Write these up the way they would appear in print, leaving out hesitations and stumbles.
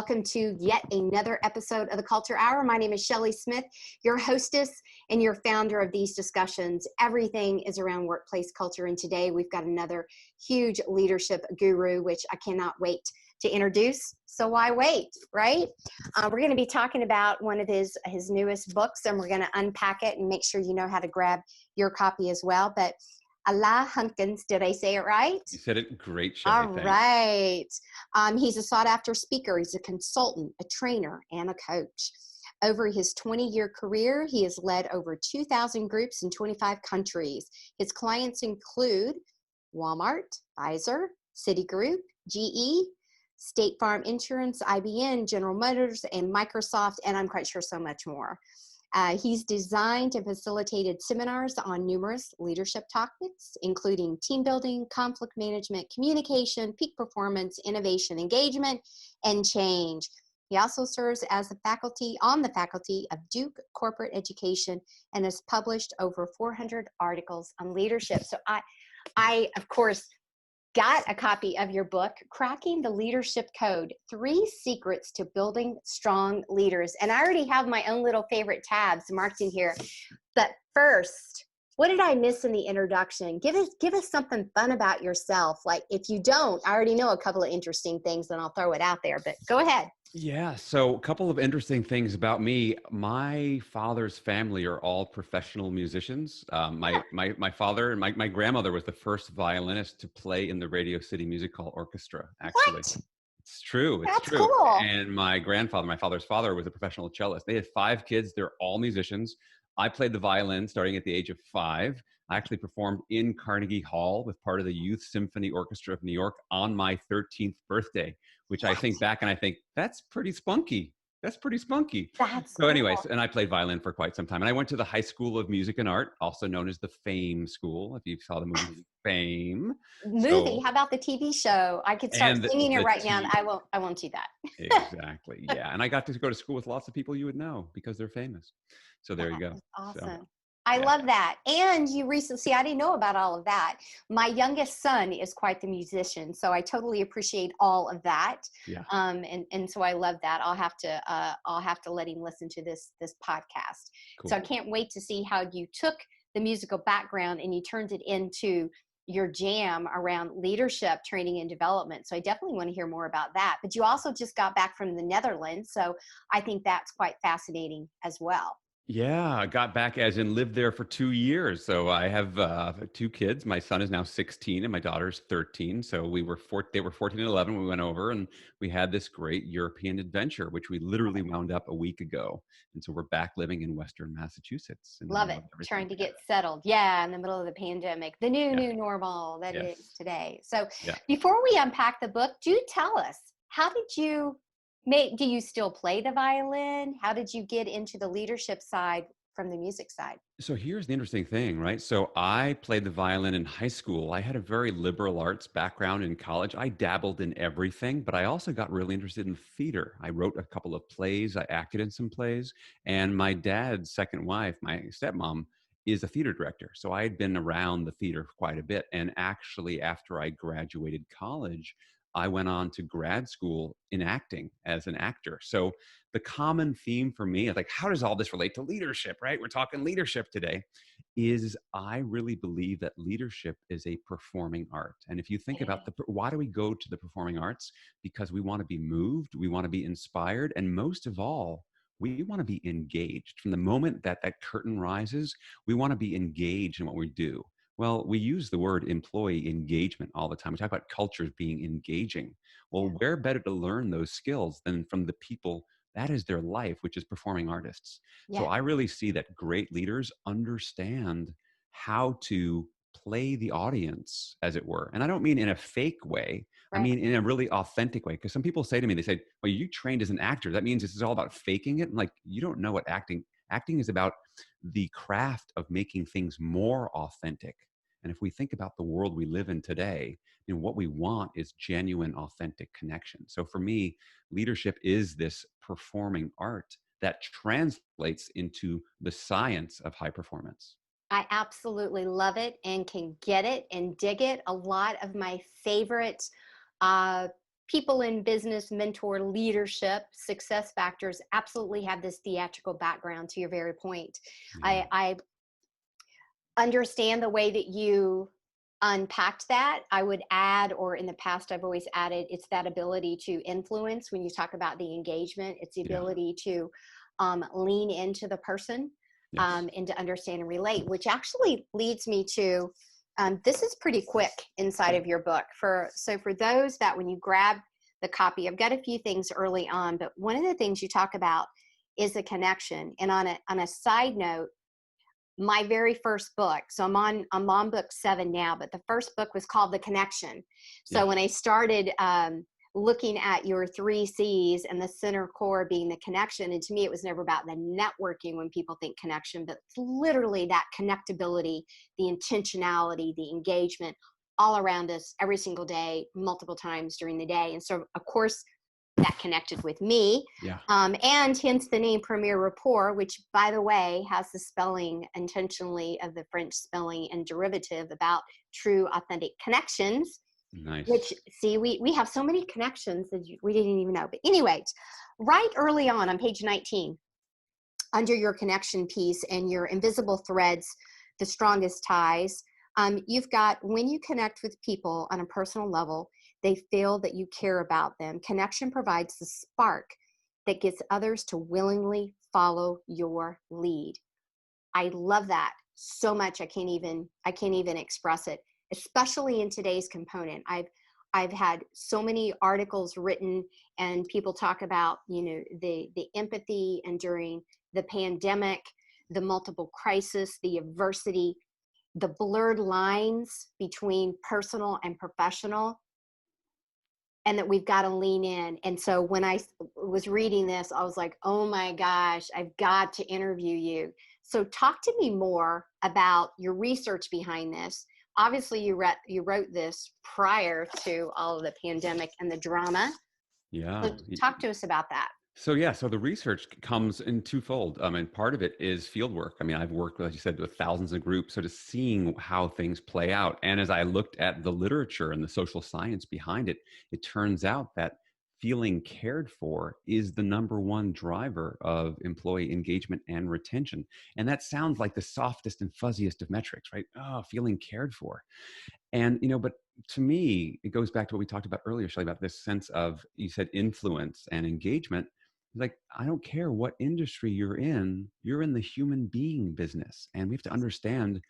welcome to yet another episode of the Culture Hour. My name is Shelley Smith, your hostess and your founder of these discussions. Everything is around workplace culture, and today we've got another huge leadership guru, which I cannot wait to introduce. So why wait, right? We're going to be talking about one of his newest books, and we're going to unpack it and make sure you know how to grab your copy as well. But Alain Hunkins, did I say it right? You said it great, Shelley. All right. He's a sought-after speaker. He's a consultant, a trainer, and a coach. Over his 20-year career, he has led over 2,000 groups in 25 countries. His clients include Walmart, Pfizer, Citigroup, GE, State Farm Insurance, IBM, General Motors, and Microsoft, and I'm quite sure so much more. He's designed and facilitated seminars on numerous leadership topics, including team building, conflict management, communication, peak performance, innovation, engagement, and change. He also serves as on the faculty of Duke Corporate Education and has published over 400 articles on leadership. So I of course, got a copy of your book, Cracking the Leadership Code, 3 Secrets to Building Strong Leaders. And I already have my own little favorite tabs marked in here. But first, what did I miss in the introduction? Give us something fun about yourself. Like, if you don't, I already know a couple of interesting things and I'll throw it out there, but go ahead. Yeah, so a couple of interesting things about me. My father's family are all professional musicians. My father and my grandmother was the first violinist to play in the Radio City Music Hall Orchestra, actually. What? It's true. It's That's true. cool. And my father's father, was a professional cellist. They had 5 kids. They're all musicians. I played the violin starting at the age of 5. I actually performed in Carnegie Hall with part of the Youth Symphony Orchestra of New York on my 13th birthday, which I think back and I think, that's pretty spunky. That's pretty spunky. That's So anyways, and I played violin for quite some time. And I went to the High School of Music and Art, also known as the Fame School, if you saw the movie Fame. Movie, how about the TV show? I could start singing it right now, and I won't do that. Exactly, yeah. And I got to go to school with lots of people you would know because they're famous. So there you go. Awesome. So, I love that. And you recently, see, I didn't know about all of that. My youngest son is quite the musician, so I totally appreciate all of that. Yeah. And so I love that. I'll have to let him listen to this podcast. Cool. So I can't wait to see how you took the musical background and you turned it into your jam around leadership training and development. So I definitely want to hear more about that. But you also just got back from the Netherlands, so I think that's quite fascinating as well. Yeah, I got back as in lived there for 2 years. So I have 2 kids. My son is now 16 and my daughter's 13. So they were 14 and 11 when we went over, and we had this great European adventure, which we literally wound up a week ago. And so we're back living in Western Massachusetts. Love it. Trying to get settled. Yeah, in the middle of the pandemic, the new normal that it is today. So before we unpack the book, do tell us, how did you do you still play the violin? How did you get into the leadership side from the music side? So here's the interesting thing, right? So I played the violin in high school. I had a very liberal arts background in college. I dabbled in everything, but I also got really interested in theater. I wrote a couple of plays. I acted in some plays. And my dad's second wife, my stepmom, is a theater director. So I had been around the theater quite a bit. And actually, after I graduated college, I went on to grad school in acting as an actor. So the common theme for me is like, how does all this relate to leadership, right? We're talking leadership today. Is I really believe that leadership is a performing art. And if you think about why do we go to the performing arts? Because we want to be moved, we want to be inspired, and most of all, we want to be engaged. From the moment that that curtain rises, we want to be engaged in what we do. Well, we use the word employee engagement all the time. We talk about cultures being engaging. Well, where better to learn those skills than from the people that is their life, which is performing artists. So I really see that great leaders understand how to play the audience, as it were. And I don't mean in a fake way. I mean in a really authentic way. Because some people say to me, they say, well, you trained as an actor. That means this is all about faking it. And like, you don't know what acting is about, the craft of making things more authentic. And if we think about the world we live in today, you know, what we want is genuine, authentic connection. So for me, leadership is this performing art that translates into the science of high performance. I absolutely love it and can get it and dig it. A lot of my favorite people in business, mentor, leadership, success factors absolutely have this theatrical background, to your very point. Yeah. I understand the way that you unpacked that. I would add, or in the past, I've always added, it's that ability to influence. When you talk about the engagement, it's the Yeah. ability to lean into the person Yes. and to understand and relate, which actually leads me to this is pretty quick inside of your book. So for those that when you grab the copy, I've got a few things early on, but one of the things you talk about is a connection. And on a side note, my very first book, so I'm on book 7 now, but the first book was called The Connection. So Yeah. when I started looking at your 3 C's and the center core being the connection, and to me it was never about the networking when people think connection, but literally that connectability, the intentionality, the engagement all around us every single day, multiple times during the day. And so of course that connected with me. Yeah. And hence the name Premier Rapport, which, by the way, has the spelling intentionally of the French spelling and derivative about true, authentic connections, which, Nice. see, we have so many connections that we didn't even know. But anyway, right early on page 19, under your connection piece and your invisible threads, the strongest ties, you've got when you connect with people on a personal level, they feel that you care about them. Connection provides the spark that gets others to willingly follow your lead. I love that so much. I can't even express it, especially in today's component. I've had so many articles written and people talk about, the empathy and during the pandemic, the multiple crisis, the adversity, the blurred lines between personal and professional, and that we've got to lean in. And so when I was reading this, I was like, oh my gosh, I've got to interview you. So talk to me more about your research behind this. Obviously, you wrote this prior to all of the pandemic and the drama. Yeah. So talk to us about that. So yeah, so the research comes in twofold. And part of it is field work. I mean, I've worked, like you said, with thousands of groups, so just seeing how things play out. And as I looked at the literature and the social science behind it, it turns out that feeling cared for is the number one driver of employee engagement and retention. And that sounds like the softest and fuzziest of metrics, right? Oh, feeling cared for. And, but to me, it goes back to what we talked about earlier, Shelley, about this sense of, you said influence and engagement. Like, I don't care what industry you're in the human being business. And we have to understand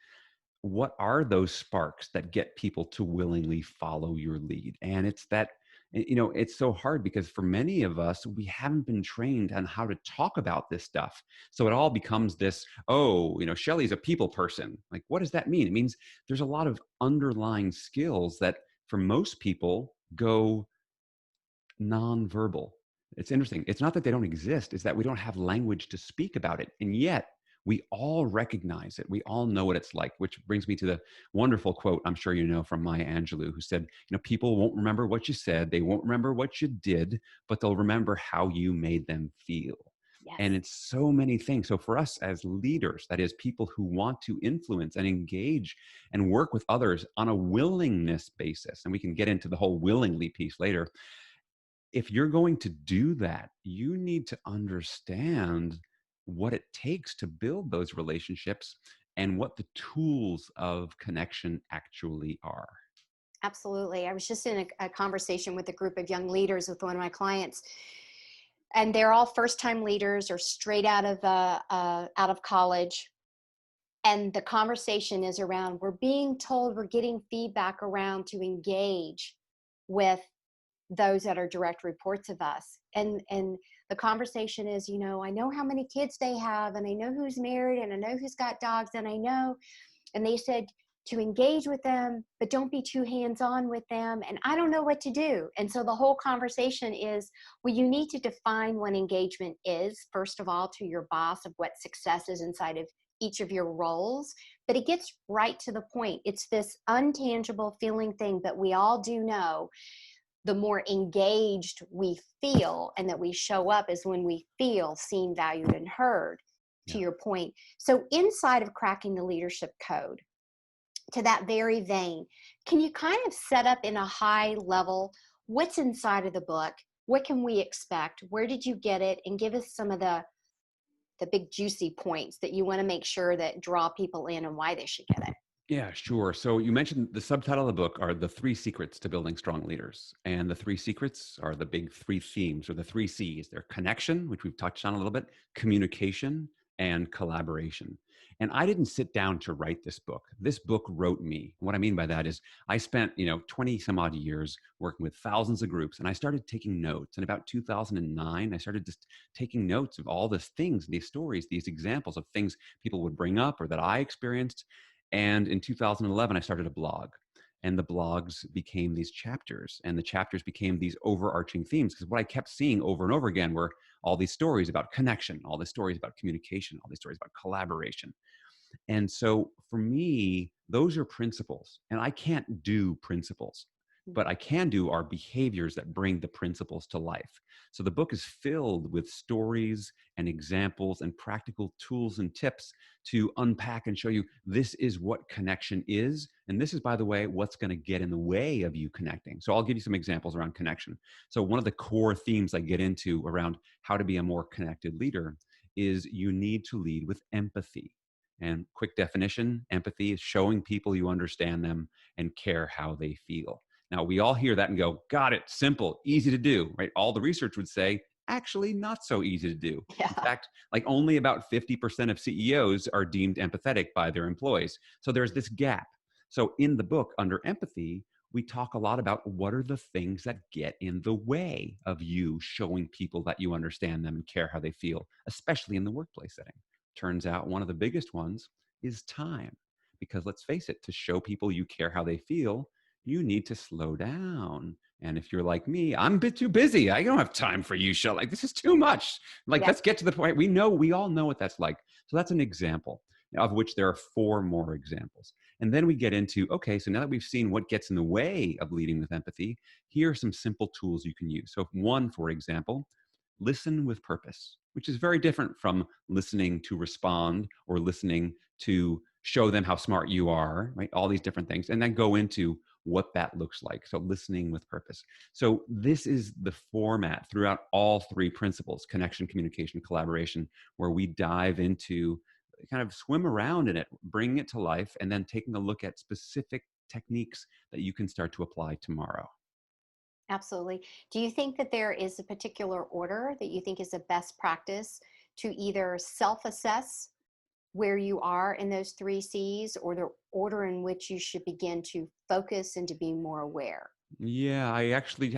what are those sparks that get people to willingly follow your lead. And it's that, it's so hard because for many of us, we haven't been trained on how to talk about this stuff. So it all becomes this, oh, Shelley's a people person. Like, what does that mean? It means there's a lot of underlying skills that for most people go nonverbal. It's interesting. It's not that they don't exist, it's that we don't have language to speak about it. And yet we all recognize it. We all know what it's like, which brings me to the wonderful quote I'm sure you know from Maya Angelou, who said, people won't remember what you said, they won't remember what you did, but they'll remember how you made them feel. Yes. And it's so many things. So for us as leaders, that is people who want to influence and engage and work with others on a willingness basis, and we can get into the whole willingly piece later. If you're going to do that, you need to understand what it takes to build those relationships and what the tools of connection actually are. Absolutely. I was just in a conversation with a group of young leaders with one of my clients, and they're all first-time leaders or straight out of college. And the conversation is around, we're being told, we're getting feedback around to engage with those that are direct reports of us. And the conversation is, I know how many kids they have, and I know who's married, and I know who's got dogs, and I know, and they said to engage with them, but don't be too hands-on with them. And I don't know what to do. And so the whole conversation is, well, you need to define what engagement is, first of all, to your boss, of what success is inside of each of your roles. But it gets right to the point. It's this untangible feeling thing, but we all do know the more engaged we feel and that we show up is when we feel seen, valued, and heard, to your point. So inside of cracking the leadership code, to that very vein, can you kind of set up in a high level what's inside of the book? What can we expect? Where did you get it? And give us some of the big juicy points that you want to make sure that draw people in and why they should get it. Yeah, sure. So you mentioned the subtitle of the book are the three secrets to building strong leaders. And the three secrets are the big three themes or the three C's. They're connection, which we've touched on a little bit, communication, and collaboration. And I didn't sit down to write this book. This book wrote me. What I mean by that is I spent, 20 some odd years working with thousands of groups, and I started taking notes. In about 2009, I started just taking notes of all these things, these stories, these examples of things people would bring up or that I experienced. And in 2011, I started a blog, and the blogs became these chapters, and the chapters became these overarching themes. Because what I kept seeing over and over again were all these stories about connection, all these stories about communication, all these stories about collaboration. And so for me, those are principles, and I can't do principles, but I can do our behaviors that bring the principles to life. So the book is filled with stories and examples and practical tools and tips to unpack and show you this is what connection is. And this is, by the way, what's going to get in the way of you connecting. So I'll give you some examples around connection. So one of the core themes I get into around how to be a more connected leader is you need to lead with empathy. And quick definition, empathy is showing people you understand them and care how they feel. Now, we all hear that and go, got it, simple, easy to do, right? All the research would say, actually not so easy to do. Yeah. In fact, like only about 50% of CEOs are deemed empathetic by their employees. So there's this gap. So in the book, under empathy, we talk a lot about what are the things that get in the way of you showing people that you understand them and care how they feel, especially in the workplace setting. Turns out one of the biggest ones is time. Because let's face it, to show people you care how they feel, you need to slow down. And if you're like me, I'm a bit too busy. I don't have time for you, Shelley. Like, this is too much. Like, Yeah. let's get to the point. We all know what that's like. So that's an example, of which there are 4 more examples. And then we get into, okay, so now that we've seen what gets in the way of leading with empathy, here are some simple tools you can use. So one, for example, listen with purpose, which is very different from listening to respond or listening to show them how smart you are, right? All these different things, and then go into what that looks like. So listening with purpose. So this is the format throughout all 3 principles, connection, communication, collaboration, where we dive into kind of swim around in it, bringing it to life, and then taking a look at specific techniques that you can start to apply tomorrow. Absolutely. Do you think that there is a particular order that you think is a best practice to either self-assess where you are in those 3 C's, or the order in which you should begin to focus and to be more aware? Yeah, I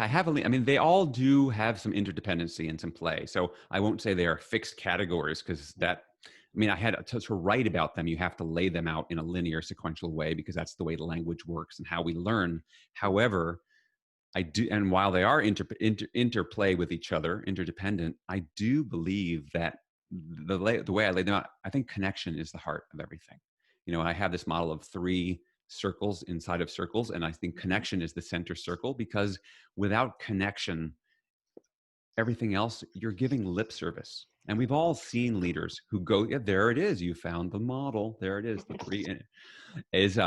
have I mean, they all do have some interdependency and some play. So I won't say they are fixed categories because I had to write about them. You have to lay them out in a linear sequential way because that's the way the language works and how we learn. However, I do, and while they are interplay with each other, interdependent, I do believe that the way I lay them out, I think connection is the heart of everything. I have this model of 3 circles inside of circles, and I think connection is the center circle because without connection, everything else, you're giving lip service. And we've all seen leaders who go, yeah, there it is. You found the model. There it is. The 3 is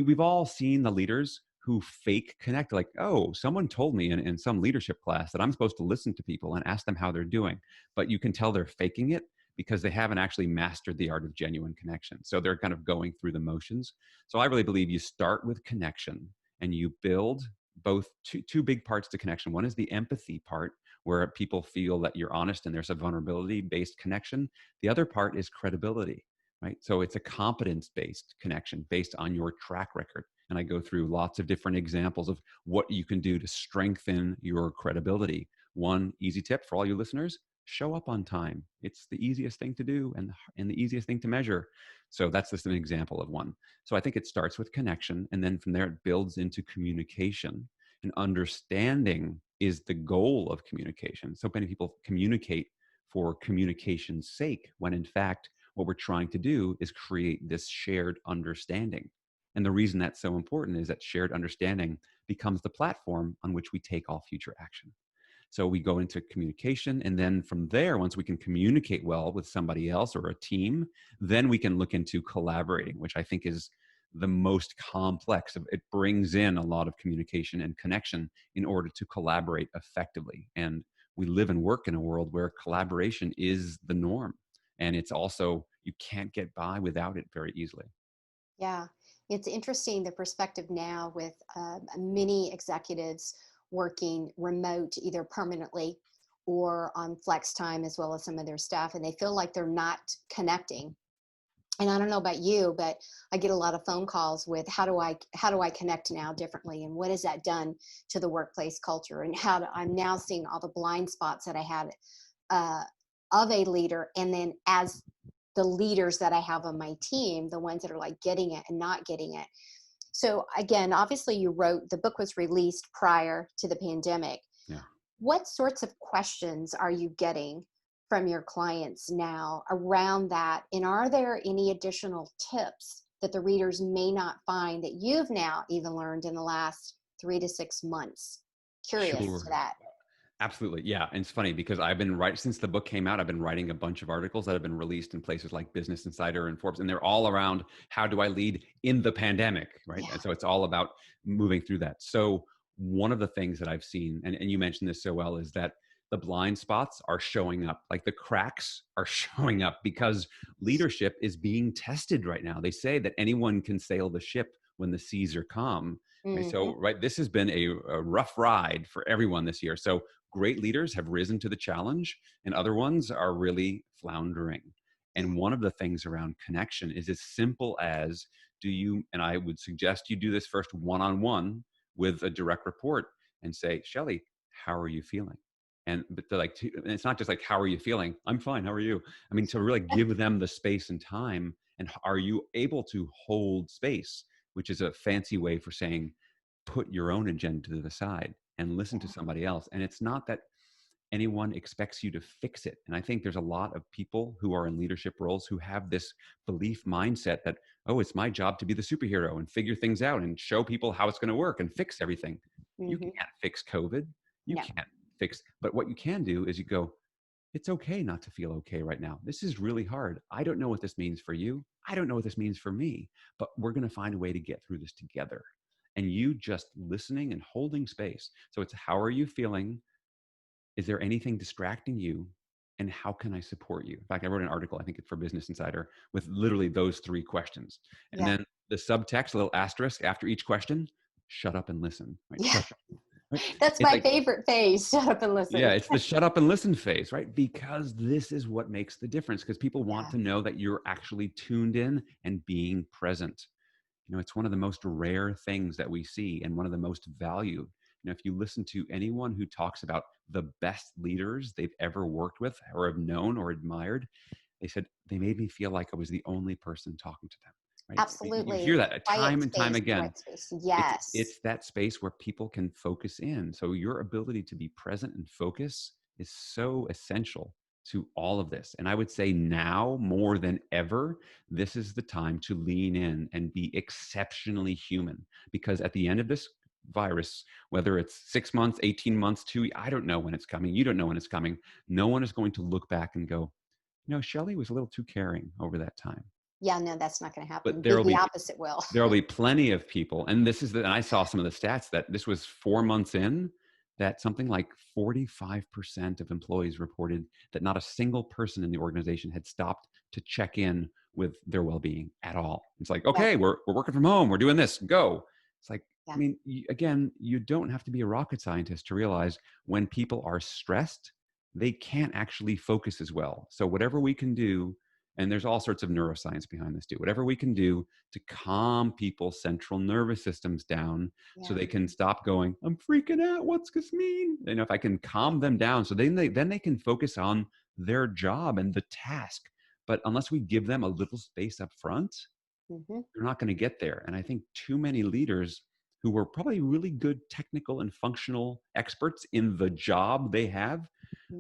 we've all seen the leaders who fake connect, like, oh, someone told me in some leadership class that I'm supposed to listen to people and ask them how they're doing, but you can tell they're faking it because they haven't actually mastered the art of genuine connection. So they're kind of going through the motions. So I really believe you start with connection and you build both two big parts to connection. One is the empathy part, where people feel that you're honest and there's a vulnerability based connection. The other part is credibility, right? So it's a competence-based connection based on your track record. And I go through lots of different examples of what you can do to strengthen your credibility. One easy tip for all you listeners: show up on time. It's the easiest thing to do and the easiest thing to measure. So that's just an example of one. So I think it starts with connection, and then from there it builds into communication. And understanding is the goal of communication. So many people communicate for communication's sake, when in fact, what we're trying to do is create this shared understanding. And the reason that's so important is that shared understanding becomes the platform on which we take all future action. So we go into communication, and then from there, once we can communicate well with somebody else or a team, then we can look into collaborating, which I think is the most complex. It brings in a lot of communication and connection in order to collaborate effectively. And we live and work in a world where collaboration is the norm. And it's also, you can't get by without it very easily. Yeah, it's interesting the perspective now with many executives working remote, either permanently or on flex time, as well as some of their staff, and they feel like they're not connecting. And I don't know about you, but I get a lot of phone calls with how do I connect now differently, and what has that done to the workplace culture, and I'm now seeing all the blind spots that I had uh, of a leader, and then as the leaders that I have on my team, the ones that are like getting it and not getting it. So again, obviously the book was released prior to the pandemic. Yeah. What sorts of questions are you getting from your clients now around that? And are there any additional tips that the readers may not find that you've now even learned in the last 3 to 6 months? Curious to Sure. that. Absolutely. Yeah. And it's funny because I've been writing since the book came out, I've been writing a bunch of articles that have been released in places like Business Insider and Forbes, and they're all around how do I lead in the pandemic, right? Yeah. And so it's all about moving through that. So one of the things that I've seen, and you mentioned this so well, is that the blind spots are showing up, like the cracks are showing up because leadership is being tested right now. They say that anyone can sail the ship when the seas are calm. Right? Hmm. So, right, this has been a rough ride for everyone this year. So great leaders have risen to the challenge and other ones are really floundering. Yeah. And one of the things around connection is as simple as, do you, and I would suggest you do this first one-on-one with a direct report and say, Shelley, how are you feeling? And but they're like, and it's not just like, how are you feeling? I'm fine. How are you? I mean, to really give them the space and time. And are you able to hold space, which is a fancy way for saying, put your own agenda to the side and listen to somebody else. And it's not that anyone expects you to fix it. And I think there's a lot of people who are in leadership roles who have this belief mindset that, oh, it's my job to be the superhero and figure things out and show people how it's going to work and fix everything. You Hmm. can't fix COVID. You No. can't fix, but what you can do is you go, it's okay not to feel okay right now. This is really hard. I don't know what this means for you. I don't know what this means for me, but we're going to find a way to get through this together. And you just listening and holding space. So it's, how are you feeling? Is there anything distracting you? And how can I support you? In fact, I wrote an article, I think it's for Business Insider, with literally those three questions. And Yeah. then the subtext, a little asterisk after each question, shut up and listen, right? Yeah. Shut up. Right? That's It's my like, favorite phase. Shut up and yeah, listen. it's the shut up and listen phase, right? Because this is what makes the difference, because people want Yeah. to know that you're actually tuned in and being present. It's one of the most rare things that we see and one of the most valued. If you listen to anyone who talks about the best leaders they've ever worked with or have known or admired, they said they made me feel like I was the only person talking to them. Right? You hear Absolutely. that Quiet time and time space, again. quiet space. It's Yes. it's that space where people can focus in. So your ability to be present and focus is so essential to all of this. And I would say now more than ever, this is the time to lean in and be exceptionally human. Because at the end of this virus, whether it's 6 months, 18 months, I don't know when it's coming. You don't know when it's coming. No one is going to look back and go, Shelley was a little too caring over that time. Yeah, no, that's not going to But happen. there will The be opposite will. there'll be plenty of people, and and I saw some of the stats that this was 4 months in, that something like 45% of employees reported that not a single person in the organization had stopped to check in with their well-being at all. It's like, Yeah. okay, we're working from home, we're doing this, go. It's like, I Yeah. mean, again, you don't have to be a rocket scientist to realize when people are stressed, they can't actually focus as well. So whatever we can do, and there's all sorts of neuroscience behind this too, whatever we can do to calm people's central nervous systems down so Yeah. they can stop going, I'm freaking out, what's this mean? If I can calm them down, so then they can focus on their job and the task. But unless we give them a little space up front, Hmm. they're not going to get there. And I think too many leaders who were probably really good technical and functional experts in the job they have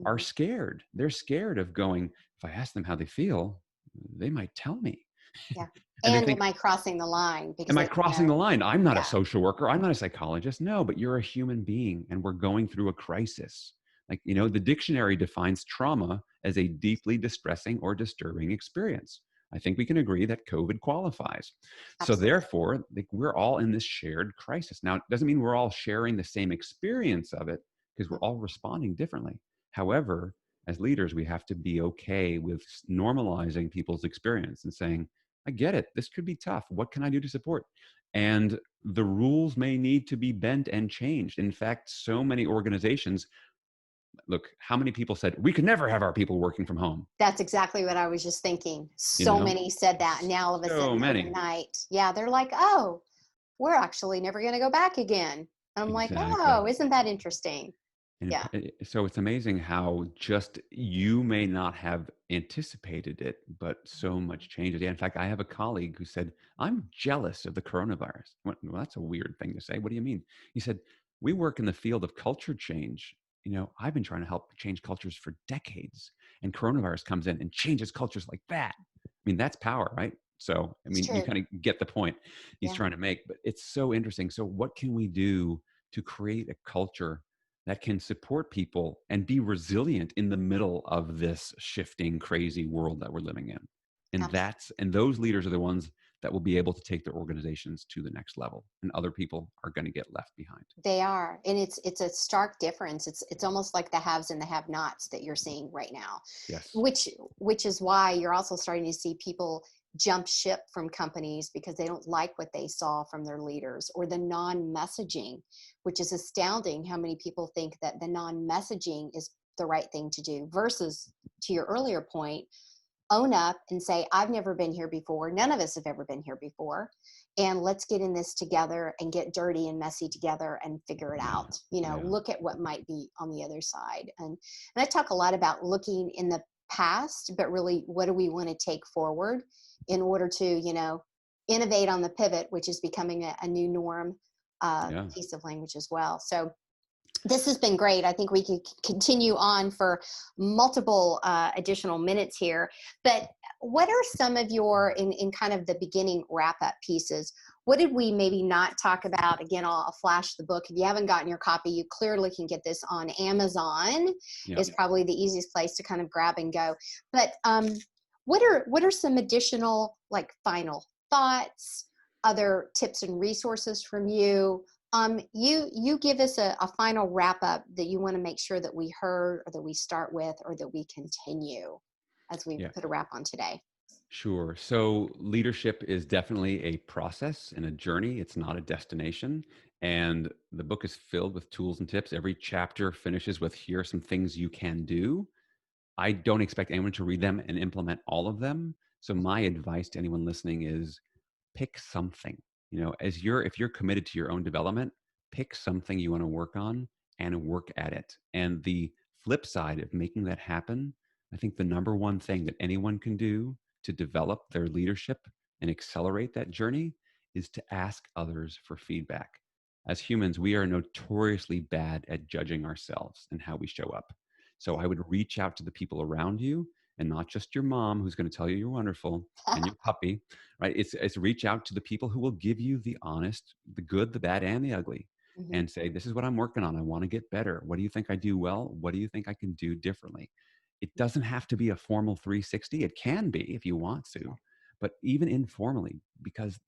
are Hmm. scared. They're scared of going, if I ask them how they feel, they might tell me. Yeah. And they And think, am I crossing the line? Because am I they don't crossing the know. line? I'm not a Yeah. social worker. I'm not a psychologist. No, but you're a human being and we're going through a crisis. Like, the dictionary defines trauma as a deeply distressing or disturbing experience. I think we can agree that COVID qualifies. So Absolutely. therefore, like, we're all in this shared crisis. Now, it doesn't mean we're all sharing the same experience of it, because we're all responding differently. However, as leaders, we have to be okay with normalizing people's experience and saying, I get it. This could be tough. What can I do to support? And the rules may need to be bent and changed. In fact, so many organizations, look, how many people said, we could never have our people working from home? That's exactly what I was just thinking. You So know, many said that. And now all of a so sudden, many. overnight, yeah, they're like, oh, we're actually never going to go back again. And I'm like, Exactly. oh, isn't that interesting? And Yeah. so it's amazing how just you may not have anticipated it, but so much changes. Yeah, in fact, I have a colleague who said, I'm jealous of the coronavirus. Well, that's a weird thing to say. What do you mean? He said, we work in the field of culture change. I've been trying to help change cultures for decades, and coronavirus comes in and changes cultures like that. I mean, that's power, right? So, I It's mean, you true. kind of get the point he's Yeah. trying to make, but it's so interesting. So, what can we do to create a culture that can support people and be resilient in the middle of this shifting, crazy world that we're living in? And those leaders are the ones that will be able to take their organizations to the next level, and other people are going to get left behind. They are, and it's a stark difference. It's almost like the haves and the have-nots that you're seeing right now, Yes. which is why you're also starting to see people jump ship from companies because they don't like what they saw from their leaders, or the non-messaging, which is astounding how many people think that the non-messaging is the right thing to do versus, to your earlier point, own up and say, I've never been here before. None of us have ever been here before. And let's get in this together and get dirty and messy together and figure it Yeah. out. Yeah. Look at what might be on the other side. And I talk a lot about looking in the past, but really, what do we want to take forward in order to, innovate on the pivot, which is becoming a new norm Yeah. piece of language as well. So this has been great. I think we could continue on for multiple additional minutes here. But what are some of your, in kind of the beginning wrap up pieces? What did we maybe not talk about? Again, I'll flash the book. If you haven't gotten your copy, you clearly can get this on Amazon. Yeah. Is probably the easiest place to kind of grab and go. But what are some additional, like, final thoughts, other tips and resources from you? You give us a final wrap up that you want to make sure that we heard, or that we start with, or that we continue as we Yeah. put a wrap on today. Sure. So leadership is definitely a process and a journey. It's not a destination. And the book is filled with tools and tips. Every chapter finishes with, here are some things you can do. I don't expect anyone to read them and implement all of them. So my advice to anyone listening is, pick something. If you're committed to your own development, pick something you want to work on and work at it. And the flip side of making that happen, I think the number one thing that anyone can do to develop their leadership and accelerate that journey is to ask others for feedback. As humans, we are notoriously bad at judging ourselves and how we show up. So I would reach out to the people around you, and not just your mom, who's going to tell you you're wonderful, and your puppy, right? It's reach out to the people who will give you the honest, the good, the bad, and the ugly, Mm-hmm. and say, this is what I'm working on. I want to get better. What do you think I do well? What do you think I can do differently? It doesn't have to be a formal 360. It can be if you want to, but even informally, because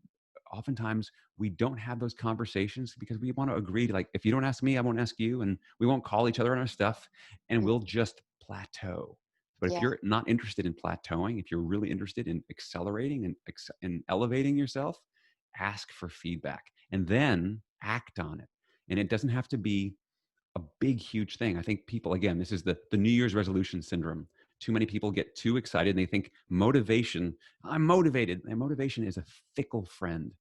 oftentimes we don't have those conversations because we want to agree to, like, if you don't ask me, I won't ask you, and we won't call each other on our stuff, and we'll just plateau. But if Yeah. you're not interested in plateauing, if you're really interested in accelerating and elevating yourself, ask for feedback and then act on it. And it doesn't have to be a big, huge thing. I think people, again, this is the New Year's resolution syndrome. Too many people get too excited and they think motivation, I'm motivated. And motivation is a fickle friend.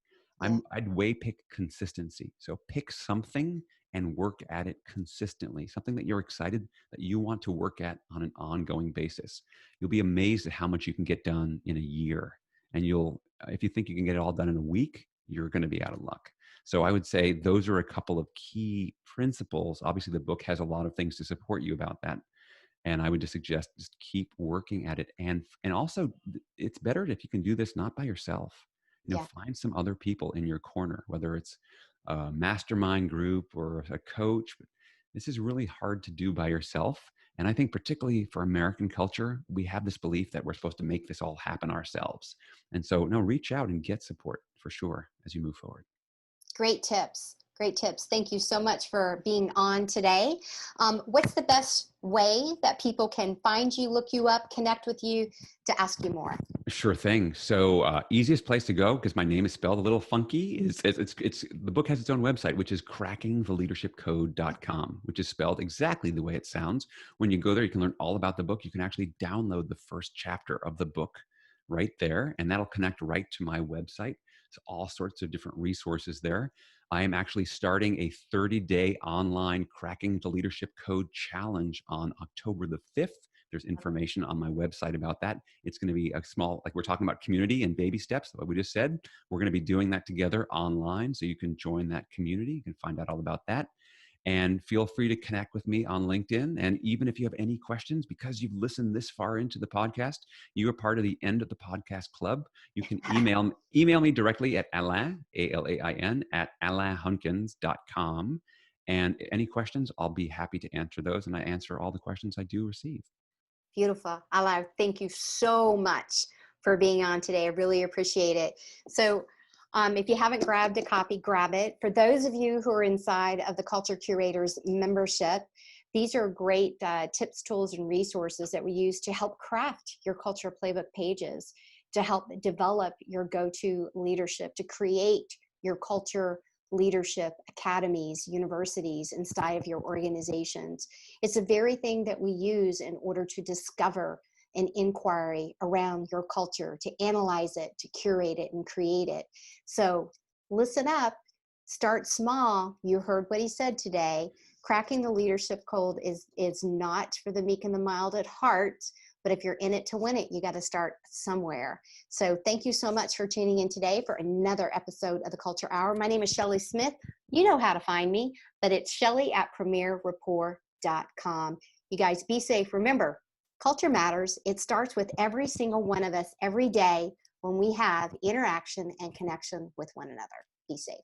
Yeah. I'd way pick consistency. So pick something and work at it consistently, something that you're excited that you want to work at on an ongoing basis. You'll be amazed at how much you can get done in a year. And if you think you can get it all done in a week, you're going to be out of luck. So I would say those are a couple of key principles. Obviously, the book has a lot of things to support you about that. And I would just suggest just keep working at it. And also, it's better if you can do this not by yourself. Yeah. Find some other people in your corner, whether it's a mastermind group or a coach. But this is really hard to do by yourself. And I think particularly for American culture, we have this belief that we're supposed to make this all happen ourselves. And so, no, reach out and get support for sure as you move forward. Great tips. Great tips. Thank you so much for being on today. What's the best way that people can find you, look you up, connect with you to ask you more? Sure thing. So easiest place to go, because my name is spelled a little funky, is it's the book has its own website, which is crackingtheleadershipcode.com, which is spelled exactly the way it sounds. When you go there, you can learn all about the book. You can actually download the first chapter of the book right there, and that'll connect right to my website. So all sorts of different resources there. I am actually starting a 30-day online Cracking the Leadership Code challenge on October the 5th. There's information on my website about that. It's going to be a small, like we're talking about community and baby steps, like we just said. We're going to be doing that together online. So you can join that community. You can find out all about that. And feel free to connect with me on LinkedIn. And even if you have any questions, because you've listened this far into the podcast, you are part of the End of the Podcast Club. You can email me directly at Alain, ALAIN, at alainhunkins.com. And any questions, I'll be happy to answer those. And I answer all the questions I do receive. Beautiful. Alain, thank you so much for being on today. I really appreciate it. So if you haven't grabbed a copy, grab it. For those of you who are inside of the Culture Curators membership, these are great tips, tools, and resources that we use to help craft your culture playbook pages, to help develop your go-to leadership, to create your culture leadership academies, universities inside of your organizations. It's the very thing that we use in order to discover an inquiry around your culture, to analyze it, to curate it, and create it. So listen up, start small. You heard what he said today. Cracking the leadership code is not for the meek and the mild at heart, but if you're in it to win it, you got to start somewhere. So thank you so much for tuning in today for another episode of the Culture Hour. My name is Shelley Smith. You know how to find me, but it's Shelley@premierrapport.com. You guys be safe. Remember, culture matters. It starts with every single one of us every day when we have interaction and connection with one another. Be safe.